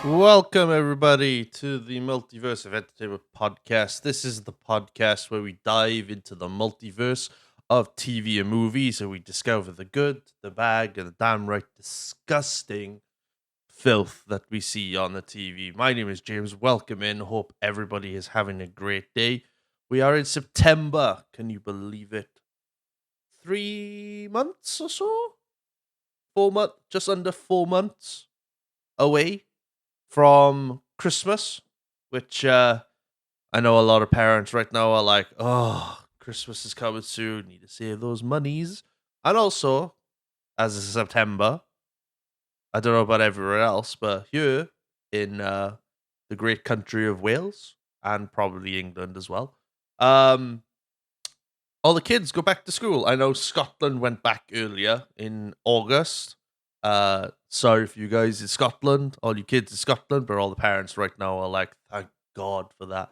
Welcome, everybody, to the Multiverse of Entertainment podcast. This is the podcast where we dive into the multiverse of TV and movies and we discover the good, the bad, and the damn right disgusting filth that we see on the TV. My name is James. Welcome in. Hope everybody is having a great day. We are in September. Can you believe it? 3 months or so? 4 months, just under 4 months away from Christmas, which I know a lot of parents right now are like, oh, Christmas is coming soon, need to save those monies. And also, as of September, I don't know about everywhere else, but here in the great country of Wales and probably England as well, um, all the kids go back to school. I know Scotland went back earlier in August. Sorry for you guys in Scotland, all you kids in Scotland, but all the parents right now are like, thank God for that.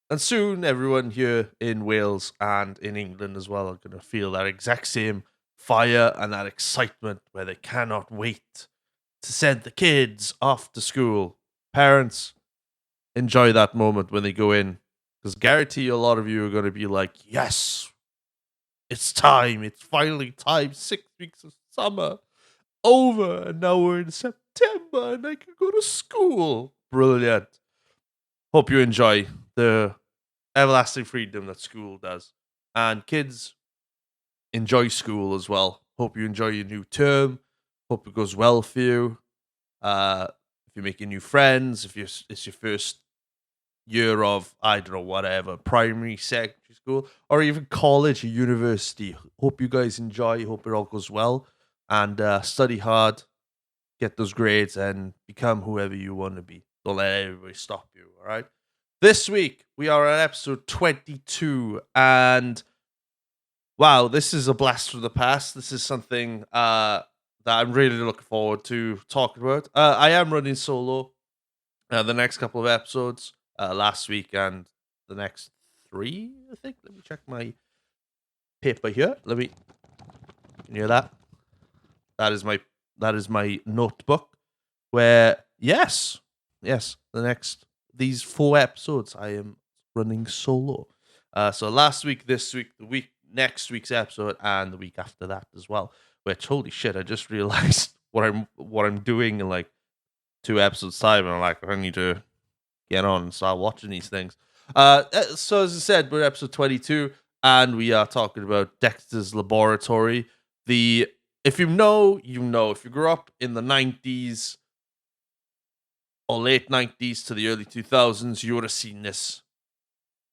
And soon everyone here in Wales and in England as well are going to feel that exact same fire and that excitement where they cannot wait to send the kids off to school. Parents, enjoy that moment when they go in, because guarantee a lot of you are going to be like, yes, it's time. It's finally time. 6 weeks of summer over, and now we're in September and I can go to school. Brilliant. Hope you enjoy the everlasting freedom that school does. And kids, enjoy school as well. Hope you enjoy your new term. Hope it goes well for you. If you're making new friends, if it's your first year of, I don't know, whatever, primary, secondary school, or even college or university. Hope you guys enjoy. Hope it all goes well. And study hard, get those grades, and become whoever you want to be. Don't let everybody stop you, all right? This week, we are on episode 22, and wow, this is a blast from the past. This is something that I'm really looking forward to talking about. I am running solo the next couple of episodes, last week and the next 3, I think. Let me check my paper here. Can you hear that? That is my notebook where these 4 episodes I am running solo. So last week, this week, next week's episode, and the week after that as well. Which, holy shit, I just realized what I'm doing in like 2 episodes time, and I'm like, I need to get on and start watching these things. So as I said, we're episode 22, and we are talking about Dexter's Laboratory. If you know, you know. If you grew up in the 90s or late 90s to the early 2000s, you would have seen this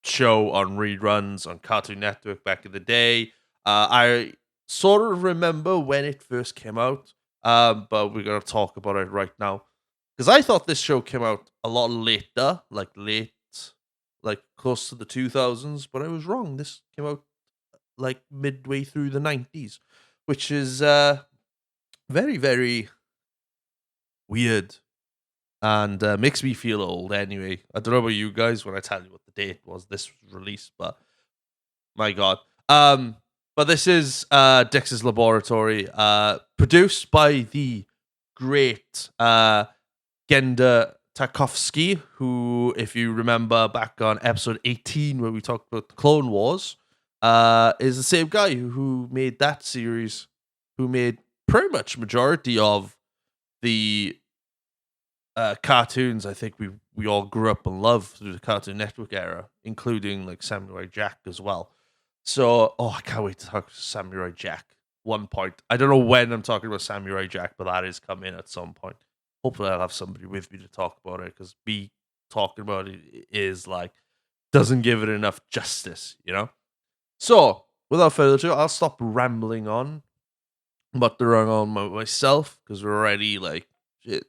show on reruns on Cartoon Network back in the day. I sort of remember when it first came out, but we're going to talk about it right now. Because I thought this show came out a lot later, like close to the 2000s, but I was wrong. This came out like midway through the 90s, which is very, very weird and makes me feel old anyway. I don't know about you guys when I tell you what the date was this was released, but my God. But this is Dexter's Laboratory, produced by the great Genda Tarkovsky, who, if you remember back on episode 18 where we talked about the Clone Wars, is the same guy who made that series, who made pretty much majority of the cartoons I think we all grew up and loved through the Cartoon Network era, including like Samurai Jack as well. So, I can't wait to talk about Samurai Jack. One point. I don't know when I'm talking about Samurai Jack, but that is coming at some point. Hopefully I'll have somebody with me to talk about it, because me talking about it is like, doesn't give it enough justice, you know? So, without further ado, I'll stop rambling on, muttering on myself, because we're already like, shit,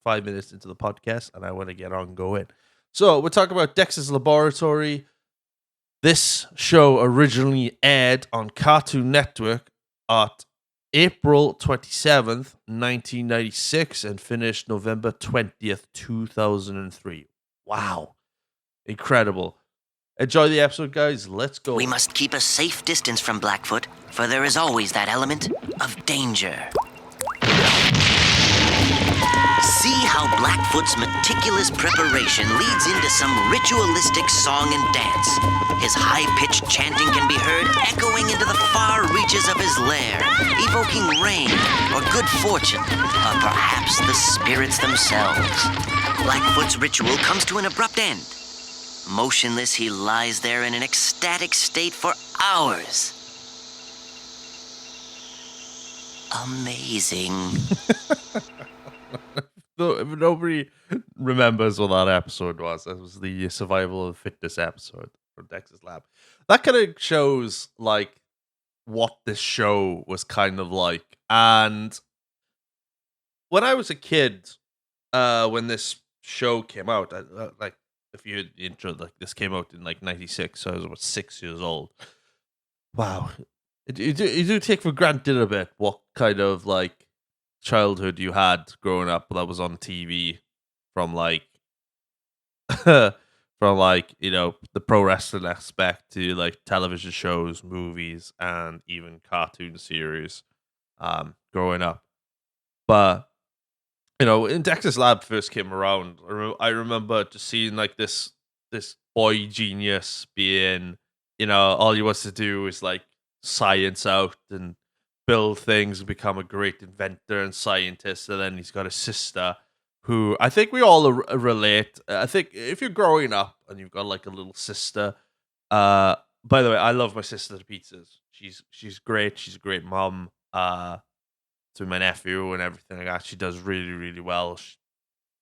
5 minutes into the podcast, and I want to get on going. So we're talking about Dexter's Laboratory. This show originally aired on Cartoon Network at April 27th, 1996, and finished November 20th, 2003. Wow. Incredible. Enjoy the episode, guys. Let's go. We must keep a safe distance from Blackfoot, for there is always that element of danger. See how Blackfoot's meticulous preparation leads into some ritualistic song and dance. His high-pitched chanting can be heard echoing into the far reaches of his lair, evoking rain or good fortune, or perhaps the spirits themselves. Blackfoot's ritual comes to an abrupt end. Motionless, he lies there in an ecstatic state for hours. Amazing. If nobody remembers what that episode was, it was the survival of fitness episode from Dexter's Lab. That kind of shows like what this show was kind of like. And when I was a kid, when this show came out, like if you had the intro, like this came out in like 96, so I was about 6 years old. Wow. You do take for granted a bit what kind of like childhood you had growing up that was on TV from like from like, you know, the pro wrestling aspect to like television shows, movies, and even cartoon series growing up. But you know, when Dexter's Lab first came around, I remember just seeing like this boy genius being, you know, all he wants to do is like science out and build things and become a great inventor and scientist. And then he's got a sister who I think we all relate. I think if you're growing up and you've got like a little sister, by the way, I love my sister to pieces. She's great. She's a great mom. To my nephew and everything like that. She does really, really well.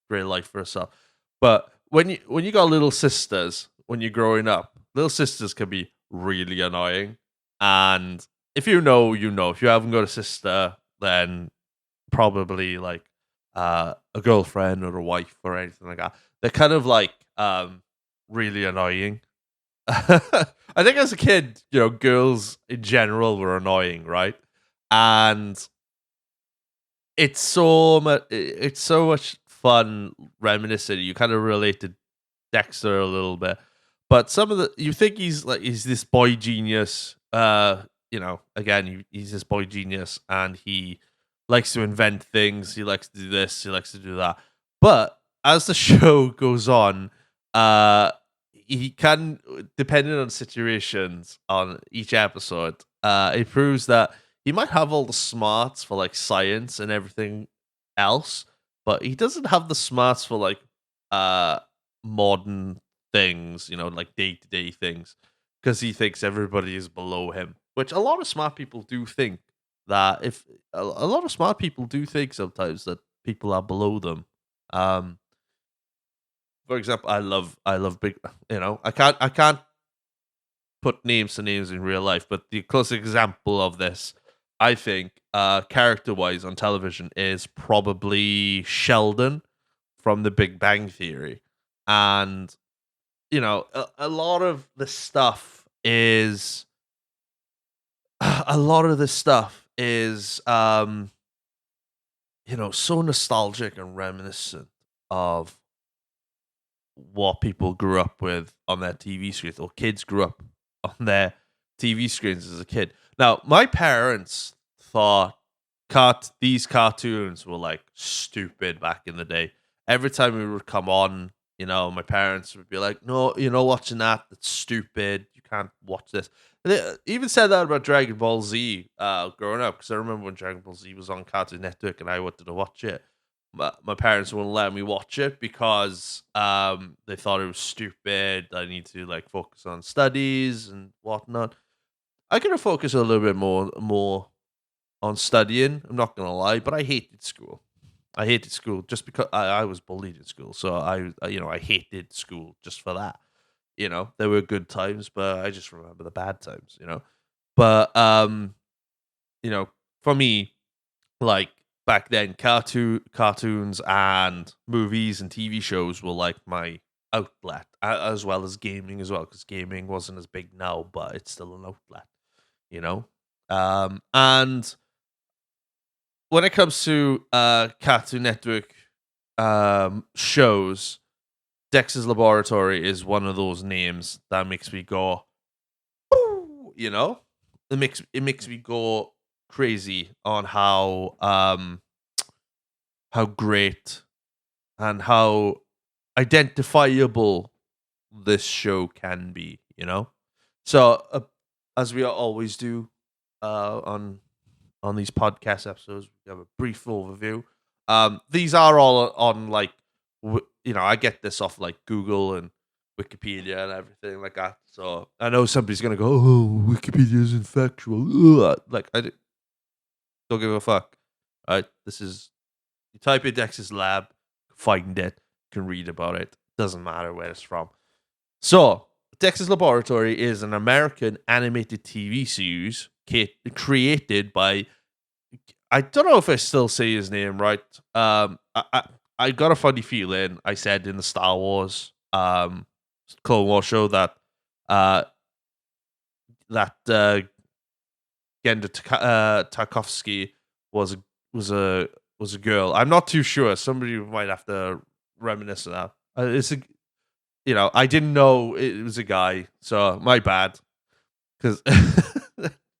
Great life for herself. But when you got little sisters, when you're growing up, little sisters can be really annoying. And if you know, you know. If you haven't got a sister, then probably like a girlfriend or a wife or anything like that. They're kind of like really annoying. I think as a kid, you know, girls in general were annoying, right? And it's so much fun reminiscing. You kind of relate to Dexter a little bit, but some of the you think he's this boy genius. You know, again, he's this boy genius, and he likes to invent things. He likes to do this. He likes to do that. But as the show goes on, he can, depending on situations on each episode, it proves that he might have all the smarts for like science and everything else, but he doesn't have the smarts for like modern things, you know, like day-to-day things, because he thinks everybody is below him, which a lot of smart people do think that if a lot of smart people do think sometimes that people are below them. For example, I love big, you know, I can't put names to names in real life, but the closest example of this, I think, character-wise on television is probably Sheldon from The Big Bang Theory. And, you know, a lot of the stuff is you know, so nostalgic and reminiscent of what people grew up with on their TV screens, or kids grew up on their TV screens as a kid. Now, my parents thought these cartoons were like stupid back in the day. Every time we would come on, you know, my parents would be like, "No, you're not watching that. That's stupid. You can't watch this." And they even said that about Dragon Ball Z growing up, because I remember when Dragon Ball Z was on Cartoon Network and I wanted to watch it. My parents wouldn't let me watch it because they thought it was stupid. I need to like focus on studies and whatnot. I could have focused a little bit more on studying. I'm not gonna lie, but I hated school. I hated school just because I was bullied in school. So I hated school just for that. You know, there were good times, but I just remember the bad times. You know, but you know, for me, like back then, cartoons and movies and TV shows were like my outlet, as well as gaming as well, because gaming wasn't as big now, but it's still an outlet, you know. And when it comes to Cartoon Network shows, Dexter's Laboratory is one of those names that makes me go, "Ooh," you know, it makes me go crazy on how great and how identifiable this show can be, you know. So as we always do on these podcast episodes, we have a brief overview. These are all on like I get this off like Google and Wikipedia and everything like that. So I know somebody's gonna go, "Oh, Wikipedia isn't factual." Ugh. Like don't give a fuck. Right? This is you type in Dexter's Lab, find it, can read about it. Doesn't matter where it's from. So Dexter's Laboratory is an American animated TV series created by, I don't know if I still say his name right. I got a funny feeling I said in the Star Wars Clone Wars show that uh that Genda Tarkovsky was a girl. I'm not too sure. Somebody might have to reminisce of that. I didn't know it was a guy, so my bad. Because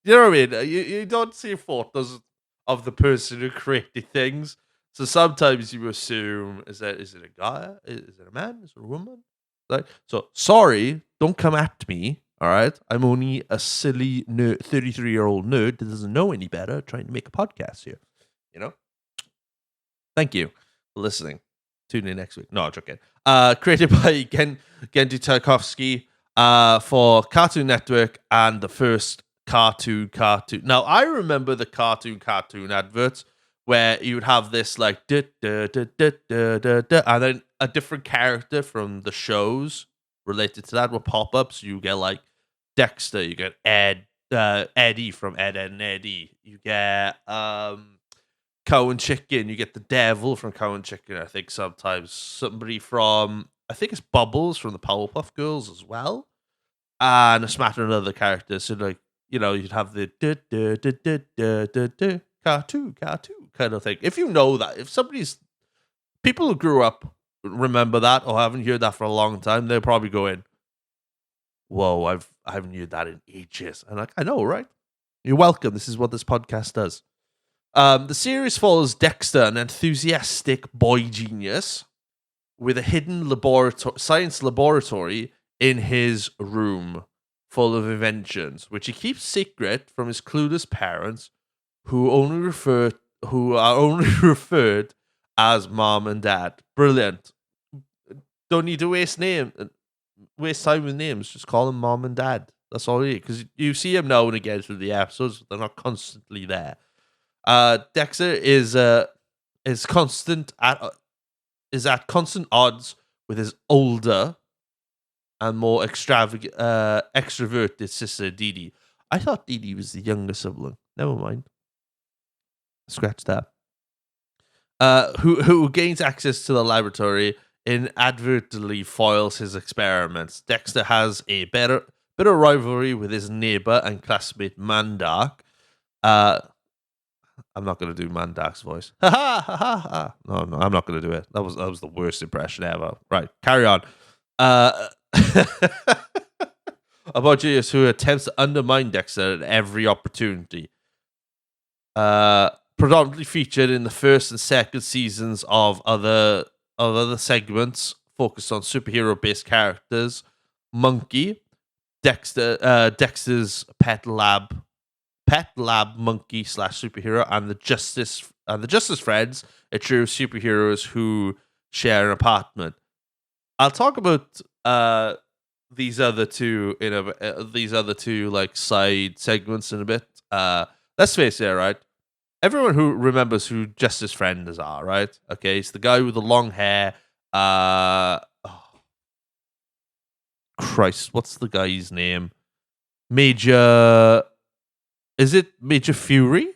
you know what I mean. You don't see photos of the person who created things, so sometimes you assume is it a guy? Is it a man? Is it a woman? Like, so sorry, don't come at me. All right, I'm only a silly 33-year-old nerd that doesn't know any better, trying to make a podcast here. You know. Thank you for listening. Tune in next week. No, I'm joking. Created by Genndy Tarkovsky for Cartoon Network and the first cartoon. Now, I remember the cartoon adverts where you would have this like and then a different character from the shows related to that will pop up. So you get like Dexter, you get Eddie from Ed, Edd and Eddy. You get Cow and Chicken. You get the devil from Cow and Chicken. I think sometimes somebody from, I think it's Bubbles from the Powerpuff Girls as well, and a smattering of other characters. So like you'd have the cartoon kind of thing. If you know that, if people who grew up remember that or haven't heard that for a long time, they're probably going, "Whoa, I haven't heard that in ages." And like, I know, right? You're welcome. This is what this podcast does. The series follows Dexter, an enthusiastic boy genius, with a hidden science laboratory in his room full of inventions, which he keeps secret from his clueless parents, who are only referred as mom and dad. Brilliant. Don't need to waste time with names. Just call them mom and dad. That's all you need, because you see them now and again through the episodes. They're not constantly there. Dexter is at constant odds with his older and more extroverted sister Dee Dee. I thought Dee Dee was the younger sibling. Never mind. Scratch that. Who gains access to the laboratory inadvertently foils his experiments. Dexter has a bitter rivalry with his neighbor and classmate Mandark. I'm not going to do Mandark's voice. Ha ha ha ha ha. No, I'm not going to do it. That was the worst impression ever. Right, carry on. About Genius who attempts to undermine Dexter at every opportunity. Predominantly featured in the first and second seasons of other segments focused on superhero-based characters. Monkey, Dexter's pet lab monkey / superhero, and the Justice Friends, a trio of superheroes who share an apartment. I'll talk about these other two like side segments in a bit. Let's face it, right? Everyone who remembers who Justice Friends are, right? Okay, it's the guy with the long hair. Christ, what's the guy's name? Major. Is it Major Fury?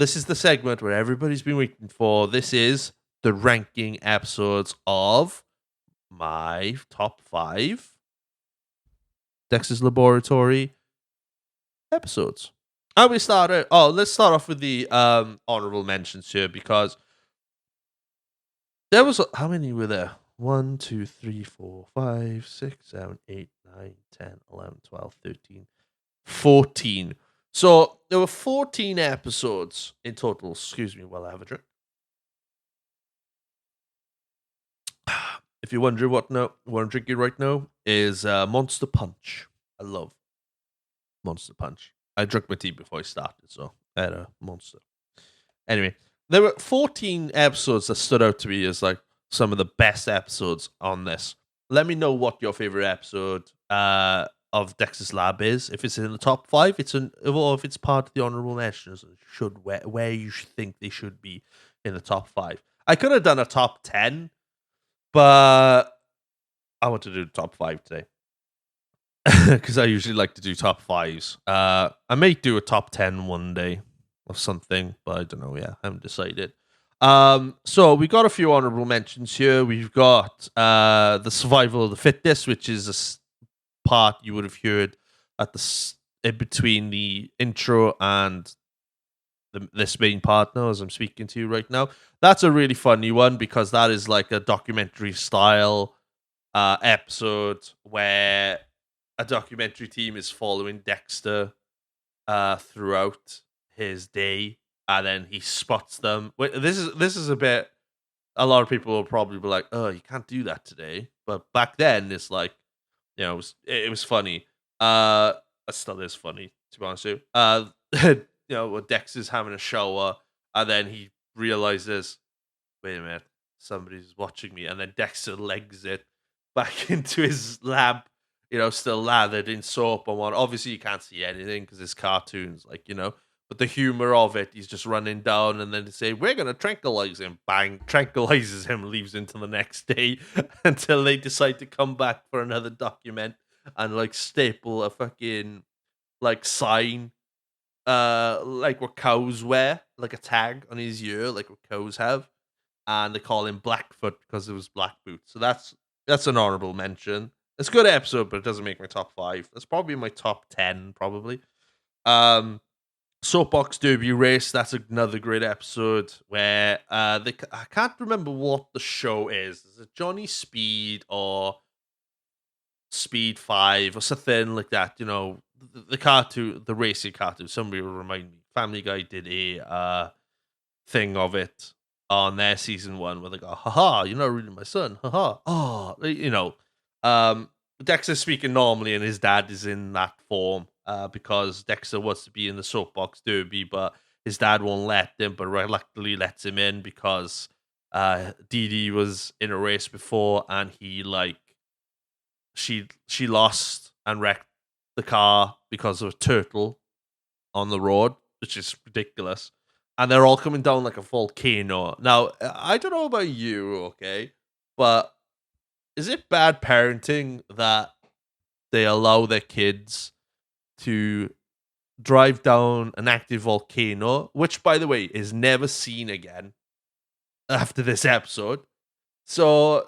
This is the segment where everybody's been waiting for. This is the ranking episodes of my top 5 Dexter's Laboratory episodes. And we started. Oh, let's start off with the honorable mentions here because there was how many were there? 1, 2, 3, 4, 5, 6, 7, 8, 9, 10, 11, 12, 13, 14. So there were 14 episodes in total. Excuse me while I have a drink. If you're wondering what I'm drinking right now is Monster Punch. I love Monster Punch. I drank my tea before I started, so I had a Monster. Anyway, there were 14 episodes that stood out to me as like some of the best episodes on this. Let me know what your favorite episode of Dexter's Lab is. If it's in the top 5, or if it's part of the honorable mentions, where you think they should be in the top 5. I could have done a top 10, but I want to do the top 5 today because I usually like to do top 5s. I may do a top 10 one day or something, but I don't know. Yeah, I haven't decided. So we got a few honorable mentions here. We've got the survival of the fittest, which is a part you would have heard at in between the intro and this main partner as I'm speaking to you right now. That's a really funny one because that is like a documentary style episode where a documentary team is following Dexter throughout his day, and then he spots them. This is a bit. A lot of people will probably be like, "Oh, you can't do that today," but back then it's like, it was funny. It still is funny to be honest with you. When Dexter's having a shower, and then he realizes, wait a minute, somebody's watching me, and then Dexter legs it back into his lab, still lathered in soap and what. Obviously, you can't see anything because it's cartoons, but the humor of it, he's just running down, and then they say, we're going to tranquilize him. Bang, tranquilizes him, leaves until the next day until they decide to come back for another document and like staple a fucking like sign like what cows wear, like a tag on his ear, like what cows have, and they call him Blackfoot because it was black boots. So that's an honorable mention. It's a good episode, but it doesn't make my top 5. That's probably my top 10, probably. Soapbox Derby Race. That's another great episode where I can't remember what the show is. Is it Johnny Speed or Speed 5 or something like that? The cartoon, the racing cartoon. Somebody will remind me. Family Guy did a thing of it on their season 1 where they go, haha, you're not really my son, haha. Dexter's speaking normally and his dad is in that form because Dexter wants to be in the soapbox derby, but his dad won't let him, but reluctantly lets him in because Dee Dee was in a race before and she lost and wrecked the car because of a turtle on the road, which is ridiculous. And they're all coming down like a volcano. Now, I don't know about you, okay, but is it bad parenting that they allow their kids to drive down an active volcano, which, by the way, is never seen again after this episode? So,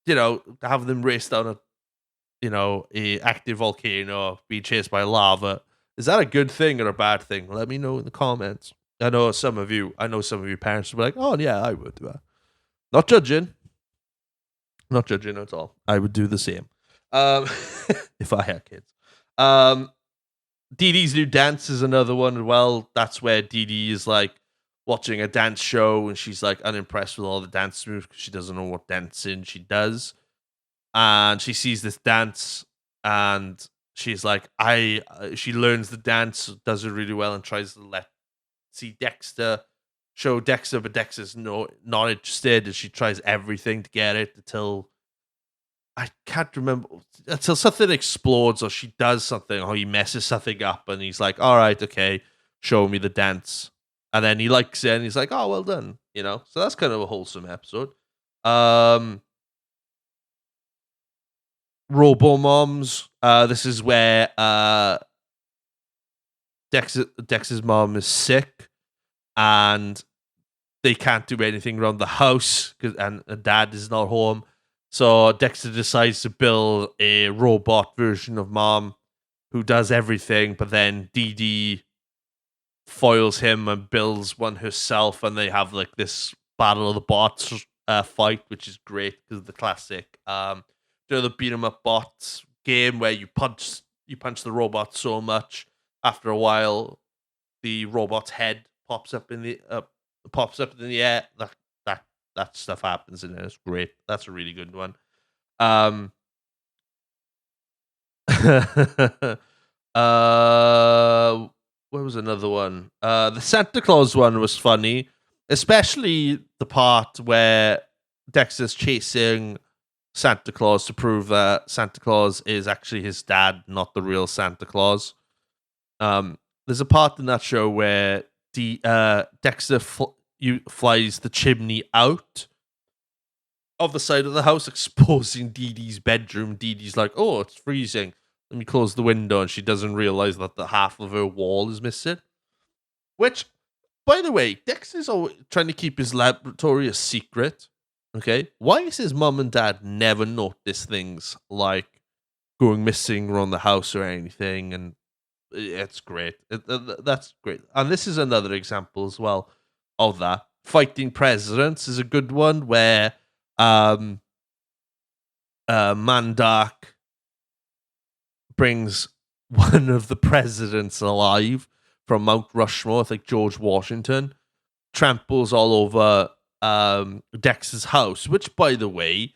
have them race down a active volcano, be chased by lava. Is that a good thing or a bad thing? Let me know in the comments. I know some of you parents will be like, "Oh yeah, I would do that." Not judging at all. I would do the same if I had kids. Dee Dee's New Dance is another one as well. That's where Dee Dee is like watching a dance show and she's like unimpressed with all the dance moves because she doesn't know what dancing she does. And she sees this dance and she's like, she learns the dance, does it really well, and tries to show Dexter, but Dexter's not interested, and she tries everything to get it until I can't remember, until something explodes or she does something or he messes something up and he's like, all right, okay, show me the dance. And then he likes it and he's like, oh, well done, So that's kind of a wholesome episode. Robo Moms. This is where Dex's mom is sick, and they can't do anything around the house and dad is not home. So Dexter decides to build a robot version of mom who does everything, but then Dee Dee foils him and builds one herself, and they have like this battle of the bots fight, which is great because of the classic the beat 'em up bots game where you punch the robot so much after a while the robot's head pops up in the air. That stuff happens in it. It's great. That's a really good one. What was another one? The Santa Claus one was funny, especially the part where Dexter's chasing Santa Claus to prove that Santa Claus is actually his dad, not the real Santa Claus. There's a part in that show where Dexter flies the chimney out of the side of the house, exposing Dee Dee's bedroom. Dee Dee's like, "Oh, it's freezing. Let me close the window," and she doesn't realize that the half of her wall is missing. Which, by the way, Dexter's always trying to keep his laboratory a secret. Okay, why is his mom and dad never notice things like going missing around the house or anything? And it's great. That's great. And this is another example as well of that. Fighting Presidents is a good one where Mandark brings one of the presidents alive from Mount Rushmore, I think George Washington, tramples all over Dexter's house, which, by the way,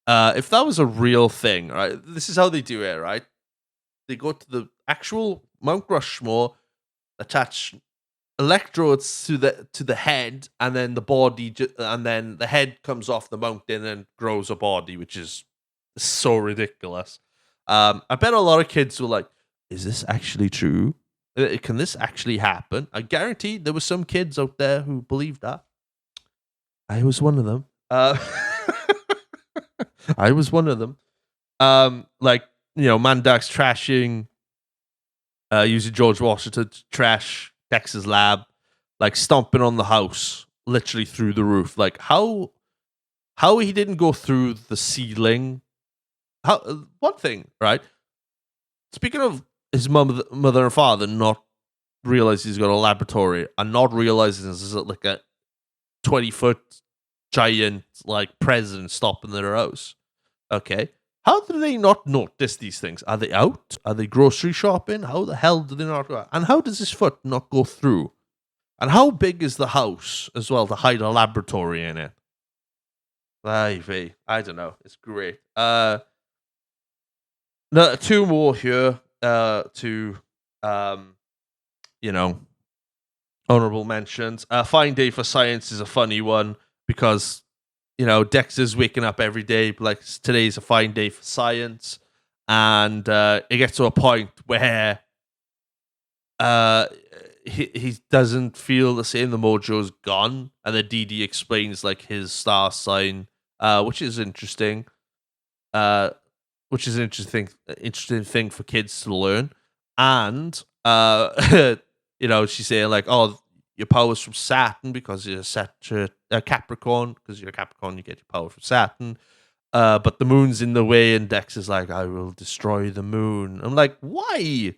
if that was a real thing, right, this is how they do it, right? They go to the actual Mount Rushmore, attach electrodes to the head, and then the body, and then the head comes off the mountain and grows a body, which is so ridiculous. I bet a lot of kids were like, "Is this actually true? Can this actually happen?" I guarantee there were some kids out there who believed that. I was one of them. I was one of them. Mandark's trashing, using George Washington to trash Dexter's lab, like stomping on the house, literally through the roof. Like how he didn't go through the ceiling. One thing, right? Speaking of his mother and father not realizing he's got a laboratory and not realizing this is like a 20-foot giant like president stopping their house. Okay. How do they not notice these things? Are they out? Are they grocery shopping? How the hell do they not go out? And how does his foot not go through? And how big is the house as well to hide a laboratory in it? I don't know. It's great. Two more here honorable mentions. Fine Day for Science is a funny one because, Dexter's waking up every day, like today's a fine day for science. And it gets to a point where he doesn't feel the same. The mojo's gone. And then Dee Dee explains like his star sign, which is interesting. Which is an interesting thing for kids to learn. And, she's saying like, "Oh, your power's from Saturn because you're a Capricorn. Because you're a Capricorn, you get your power from Saturn. But the moon's in the way," and Dex is like, "I will destroy the moon." I'm like, why?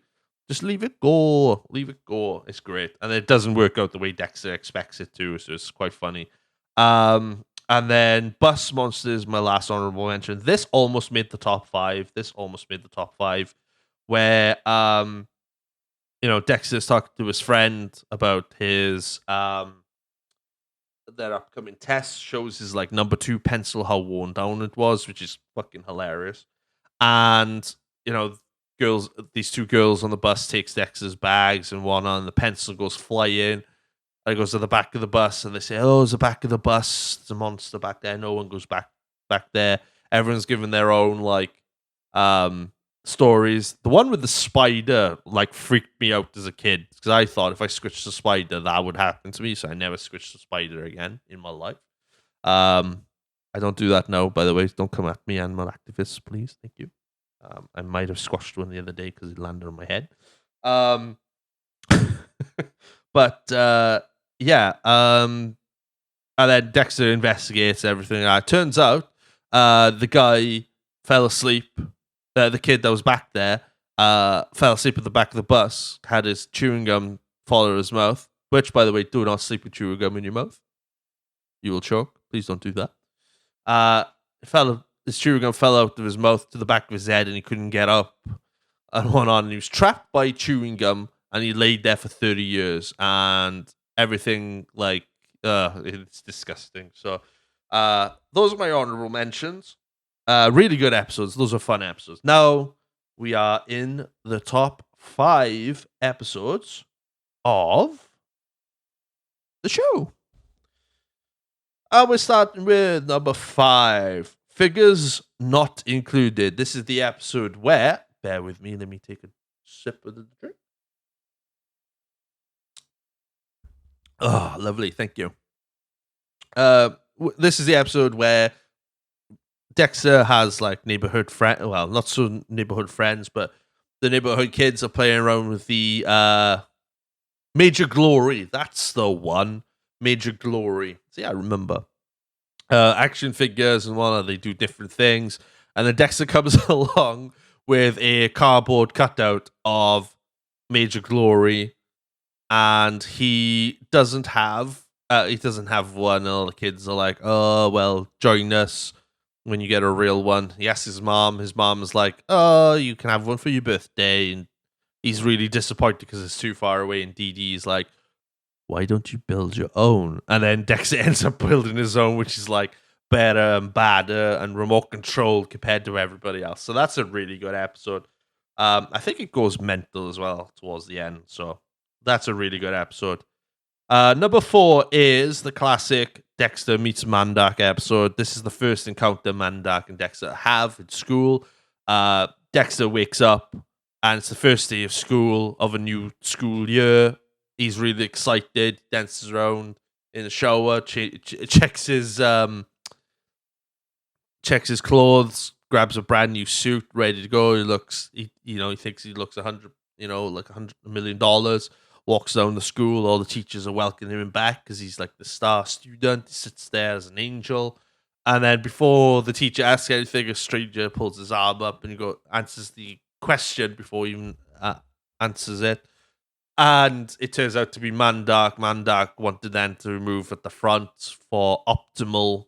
Just leave it go. Leave it go. It's great. And it doesn't work out the way Dexter expects it to, so it's quite funny. And then Bus Monsters, my last honorable mention. This almost made the top 5. Where Dexter's talking to his friend about his their upcoming test, shows his like number 2 pencil, how worn down it was, which is fucking hilarious. And these two girls on the bus takes Dexter's bags and whatnot, and the pencil goes flying. And it goes to the back of the bus, and they say, "Oh, it's the back of the bus. There's a monster back there." No one goes back there. Everyone's given their own like stories. The one with the spider like freaked me out as a kid because I thought if I switched the spider, that would happen to me. So I never switched the spider again in my life. I don't do that now, by the way. Don't come at me, animal activists, please. Thank you. I might have squashed one the other day because it landed on my head. But yeah, and then Dexter investigates everything. Turns out the guy fell asleep. The kid that was back there fell asleep at the back of the bus, had his chewing gum fall out of his mouth, which, by the way, do not sleep with chewing gum in your mouth. You will choke. Please don't do that. His chewing gum fell out of his mouth to the back of his head, and he couldn't get up and went on. And he was trapped by chewing gum, and he laid there for 30 years, and everything, like, it's disgusting. So, those are my honorable mentions. Really good episodes. Those are fun episodes. Now we are in the top 5 episodes of the show. We're starting with number 5. Figures not included. This is the episode where, bear with me, let me take a sip of the drink. Oh, lovely. Thank you. This is the episode where Dexter has like neighborhood friend. Well, not so neighborhood friends, but the neighborhood kids are playing around with the Major Glory. That's the one. Major Glory. See, I remember. Action figures and whatnot. They do different things, and then Dexter comes along with a cardboard cutout of Major Glory, and he doesn't have one. All the kids are like, "Oh, well, join us when you get a real one." He asks his mom. His mom is like, "Oh, you can have one for your birthday," and he's really disappointed because it's too far away. And Dee Dee is like, "Why don't you build your own?" And then Dexter ends up building his own, which is like better and badder and remote controlled compared to everybody else. So that's a really good episode. I think it goes mental as well towards the end. So that's a really good episode. Number 4 is the classic Dexter meets Mandak episode. This is the first encounter Mandak and Dexter have in school. Dexter wakes up and it's the first day of school of a new school year. He's really excited, dances around in the shower, checks his clothes, grabs a brand new suit, ready to go. He thinks he looks like $100 million. Walks down the school, all the teachers are welcoming him back because he's like the star student. He sits there as an angel. And then before the teacher asks anything, a stranger pulls his arm up and answers the question before he even answers it. And it turns out to be Mandak. Mandak wanted them to remove at the front for optimal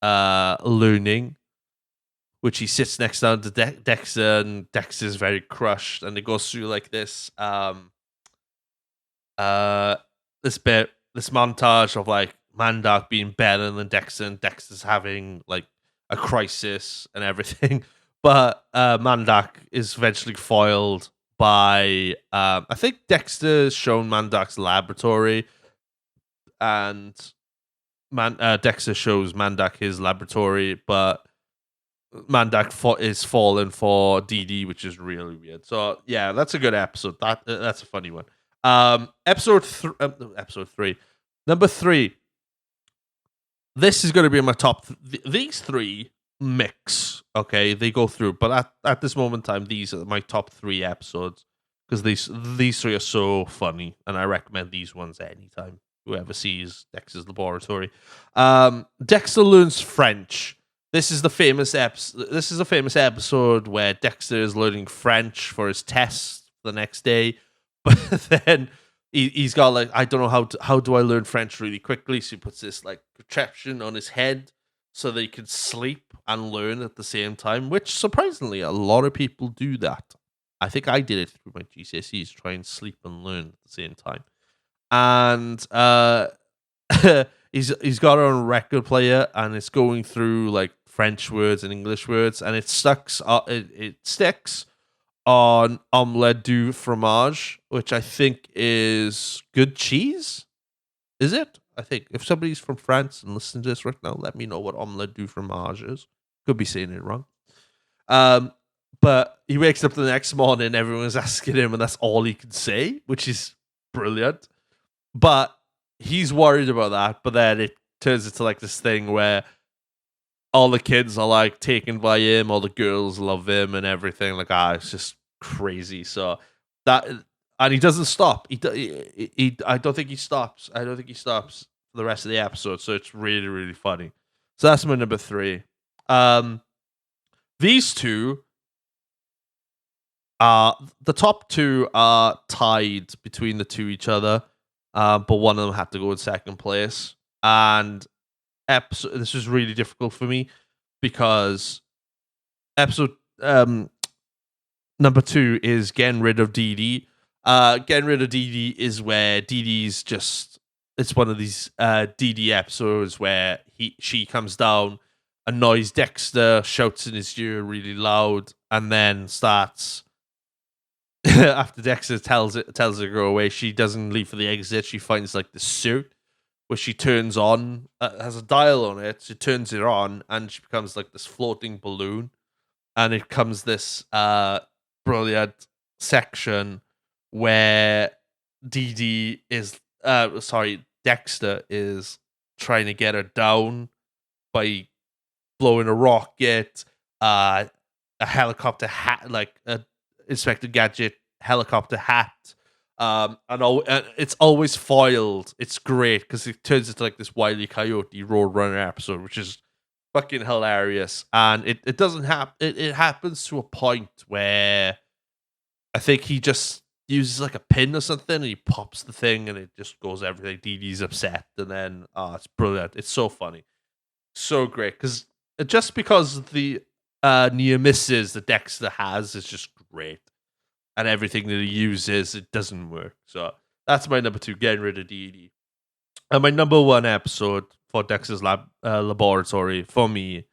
learning, which he sits next down to Dexter, and Dexter's very crushed. And it goes through like this this montage of like Mandak being better than Dexter, and Dexter's having like a crisis and everything. But Mandak is eventually foiled by I think Dexter's shown Mandak's laboratory, and Dexter shows Mandak his laboratory, but Mandak is fallen for Dee Dee, which is really weird. So yeah, that's a good episode. That's a funny one. Episode 3, number 3. This is going to be in my top. These 3 mix. Okay, they go through, but at this moment in time, these are my top 3 episodes because these 3 are so funny, and I recommend these ones anytime. Whoever sees Dexter's laboratory. Dexter learns French. This is the famous episode where Dexter is learning French for his test the next day. But then he's got like, I don't know how do I learn French really quickly? So he puts this like contraption on his head so that he can sleep and learn at the same time, which surprisingly a lot of people do that. I think I did it through my GCSEs, try and sleep and learn at the same time. And he's got it on a record player, and it's going through like French words and English words, and it sticks on omelette du fromage, which I think is good cheese. Is it? I think if somebody's from France and listening to this right now, let me know what omelette du fromage is. Could be saying it wrong. But he wakes up the next morning, everyone's asking him, and that's all he can say, which is brilliant. But he's worried about that. But then it turns into like this thing where all the kids are like taken by him, all the girls love him and everything. Like, it's just crazy. So that and he doesn't stop. I don't think he stops. I don't think he stops for the rest of the episode. So it's really, really funny. So that's my number 3. These two the top 2 are tied between the two each other, but one of them had to go in second place. And this was really difficult for me because episode number 2 is getting rid of Dee Dee. Getting rid of Dee Dee is where Dee Dee's just. It's one of these Dee Dee episodes where she comes down, annoys Dexter, shouts in his ear really loud, and then starts. After Dexter tells her to go away, she doesn't leave for the exit. She finds like the suit, which she turns on. Has a dial on it. She turns it on, and she becomes like this floating balloon. And it comes this brilliant section where Dexter is trying to get her down by blowing a rocket, a helicopter hat, like a Inspector Gadget helicopter hat, and it's always foiled. It's great because it turns into like this Wile E. Coyote Roadrunner episode, which is fucking hilarious. And it doesn't happen. It happens to a point where I think he just uses like a pin or something, and he pops the thing, and it just goes everything. Dee Dee's upset, and then it's brilliant. It's so funny, so great because the near misses that Dexter has is just great, and everything that he uses, it doesn't work. So that's my number 2, getting rid of Dee Dee. And my number 1 episode for Dexter's Laboratory for me,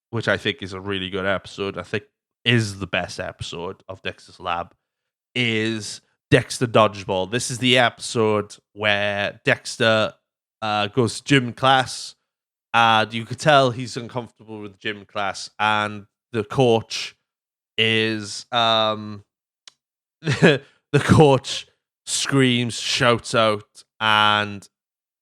which I think is a really good episode, I think is the best episode of Dexter's Lab, is Dexter Dodgeball. This is the episode where Dexter goes to gym class, and you could tell he's uncomfortable with gym class, and the coach is the coach screams, shouts out, and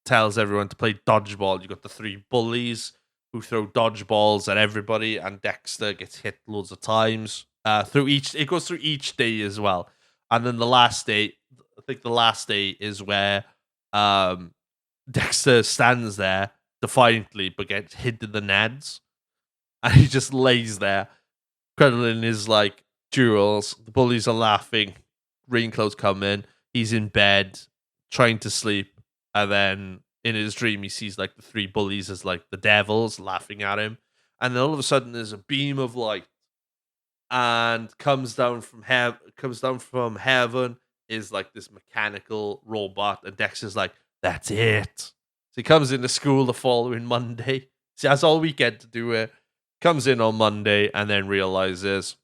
tells everyone to play dodgeball. You got the 3 bullies who throw dodgeballs at everybody, and Dexter gets hit loads of times. It goes through each day as well, and then the last day, I think the last day is where Dexter stands there defiantly, but gets hit in the nads, and he just lays there, cuddling his like jewels. The bullies are laughing. Rainclouds come in. He's in bed, trying to sleep, and then in his dream he sees like the 3 bullies as like the devils laughing at him. And then all of a sudden there's a beam of light, and comes down from heaven is like this mechanical robot, and Dexter's like, that's it. So he comes into school the following Monday. So he has all weekend to do it. Comes in on Monday and then realizes,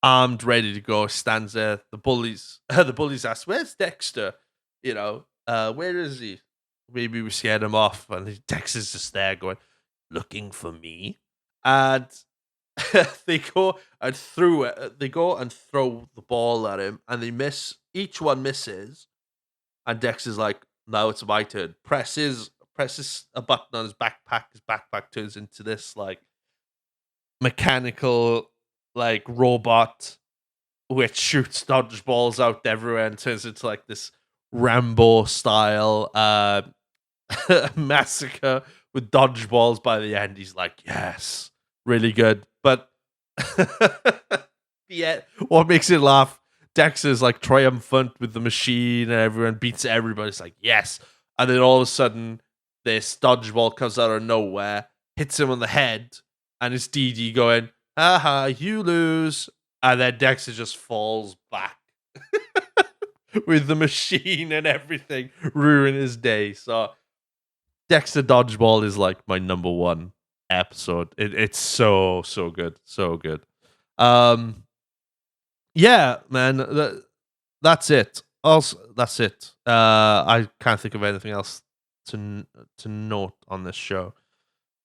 armed, ready to go, stands there. The bullies ask, "Where's Dexter? Where is he? Maybe we scared him off." And Dexter's just there going, "Looking for me?" And they go and throw the ball at him, and they miss. Each one misses, and Dexter's like, "Now it's my turn." Presses a button on his backpack. His backpack turns into this like mechanical like robot which shoots dodgeballs out everywhere and turns into like this Rambo style massacre with dodgeballs. By the end, he's like, yes, really good. But yeah, what makes it laugh, Dexter's like triumphant with the machine and everyone beats everybody. It's like, yes. And then all of a sudden this dodgeball comes out of nowhere, hits him on the head, and it's Dee Dee going, "Aha, you lose." And then Dexter just falls back with the machine and everything, ruin his day. So Dexter Dodgeball is like my number 1 episode. It's so good. So good. Yeah, man, that's it. Also, that's it. I can't think of anything else to note on this show.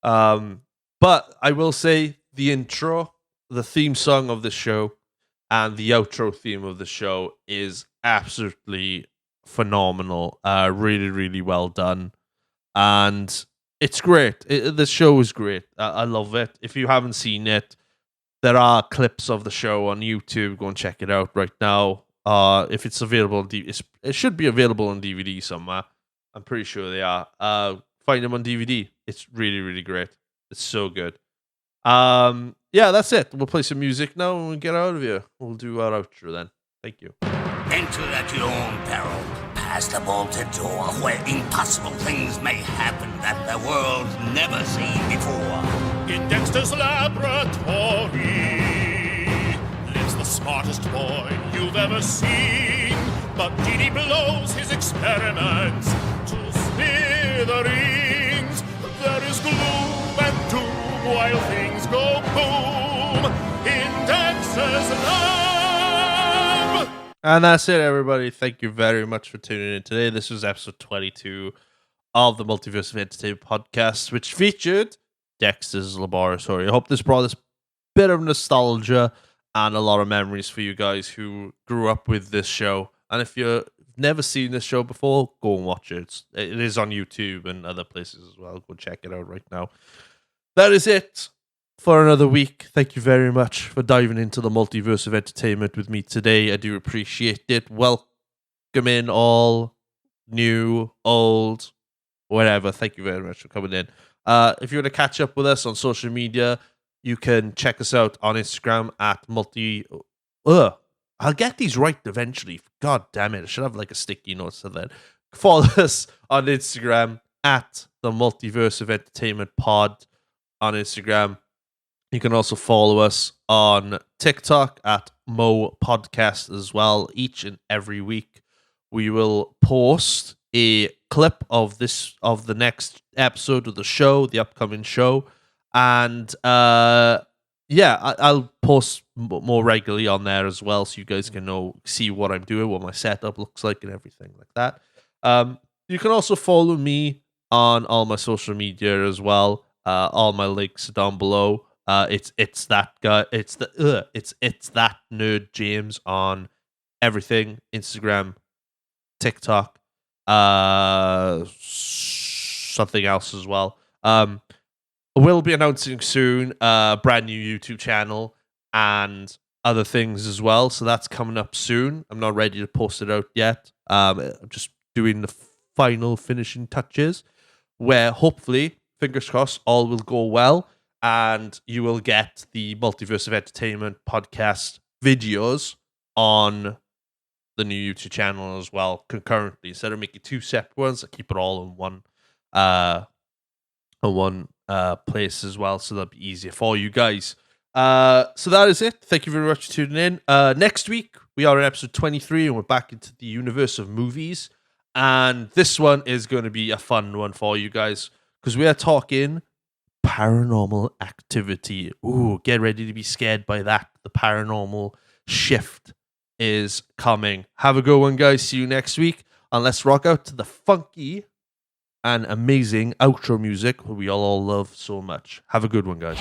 But I will say the intro, the theme song of the show, and the outro theme of the show is absolutely phenomenal. Really, really well done. And it's great. The show is great. I love it. If you haven't seen it, there are clips of the show on YouTube. Go and check it out right now. If it's available on DVD, it should be available on DVD somewhere. I'm pretty sure they are. Find them on DVD. It's really, really great. It's so good. Yeah, that's it. We'll play some music now and we'll get out of here. We'll do our outro then. Thank you. Enter at your own peril, past the bolted door, where impossible things may happen that the world's never seen before. In Dexter's laboratory lives the smartest boy you've ever seen. But Dee blows his experiments to smithereens. There is gloom and doom while things go boom in Dexter's lab. And that's it, everybody. Thank you very much for tuning in today. This was episode 22 of the Multiverse of Entertainment podcast, which featured Dexter's Laboratory. I hope this brought us a bit of nostalgia and a lot of memories for you guys who grew up with this show. And if you've never seen this show before, go and watch it. It is on YouTube and other places as well. Go check it out right now. That is it for another week. Thank you very much for diving into the Multiverse of Entertainment with me today. I do appreciate it. Welcome in all, new, old, whatever. Thank you very much for coming in. If you want to catch up with us on social media, you can check us out on Instagram at I'll get these right eventually. God damn it. I should have like a sticky note so that. Follow us on Instagram at the Multiverse of Entertainment pod on Instagram. You can also follow us on TikTok at Mo Podcast as well. Each and every week, we will post a clip of the next episode of the show, the upcoming show, and I'll post more regularly on there as well, so you guys can see what I'm doing, what my setup looks like, and everything like that. You can also follow me on all my social media as well. All my links are down below. It's that guy. It's that nerd James on everything: Instagram, TikTok, something else as well. We'll be announcing soon a brand new YouTube channel and other things as well. So that's coming up soon. I'm not ready to post it out yet. I'm just doing the final finishing touches where hopefully, fingers crossed, all will go well and you will get the Multiverse of Entertainment podcast videos on the new YouTube channel as well concurrently. Instead of making two separate ones, I keep it all in one place as well, so that'll be easier for you guys. So that is it. Thank you very much for tuning in. Next week we are in episode 23 and we're back into the universe of movies, and this one is going to be a fun one for you guys because we are talking paranormal activity. Ooh, get ready to be scared by that. The paranormal shift is coming. Have a good one, guys. See you next week, and let's rock out to the funky and amazing outro music we all love so much. Have a good one, guys.